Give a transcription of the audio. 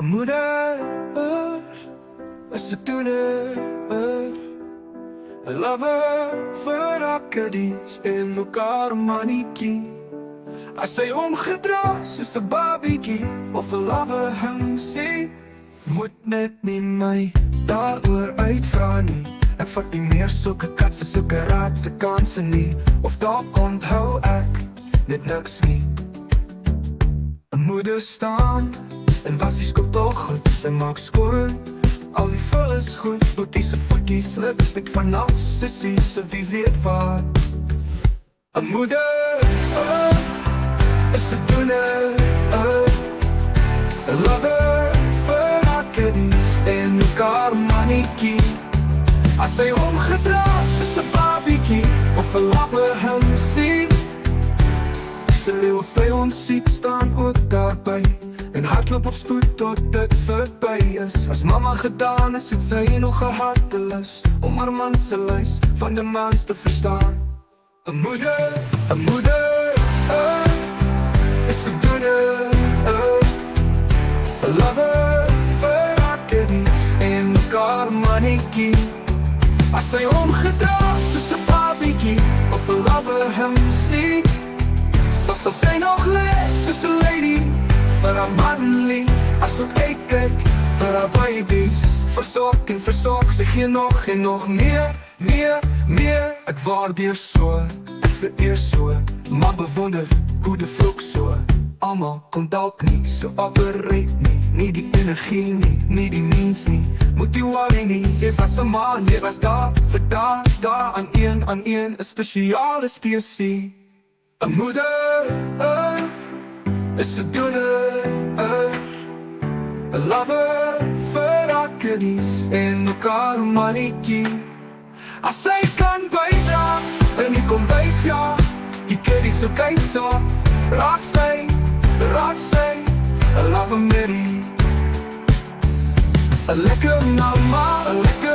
'n moeder is 'n doener, 'n lover vir haar kiddies en ook haar mannetjie. As sy omgedra soos 'n babietjie of 'n lover hang sê, moet net nie my daaroor uitvra nie. Ek vat nie meer sulke katse, sulke raadse kanse nie. Of dalk onthou ek net niks nie. 'n moeder staan en was die skop toch goed, sy maak skoon. Al die vul is goed, boetie se voetjies lipstick vanaf, sissie se wie weet waar. 'n moeder is 'n doener, 'n lover vir haar kiddies en ook haar mannetjie. As sy omgedra soos 'n babietjie of 'n lover hom sien, sy leeuw by ons siep staan ook daarby en hardloop op spoed tot dit verby is. As mama gedaan is, het sy nog 'n hartelus om haar man se lys van die mans te verstaan. 'n moeder is 'n doener, 'n lover vir haar kiddies en ook haar mannetjie. As sy omgedra soos 'n babietjie of 'n lover hom sien, sal sy nog lees soos 'n lady vir haar man lief. As ook ek kyk vir haar babies, versorg en versorg, sy gee nog en nog meer. Ek waardeer so, ek vereer so, maar bewonder hoe die vloek so. Almal kon dalk nie so operate nie die energie nie die mens nie, moet die worry nie. Jy was 'n man, jy was daar vir daar aan een 'n spesiale spesie. 'n moeder is 'n doener, 'n lover vir haar kiddies en ook haar mannetjie. As sy kan bydra in die kombuis, ja, die kiddies ook so, raak sy 'n lover Mary. 'n lekker mama, 'n lekker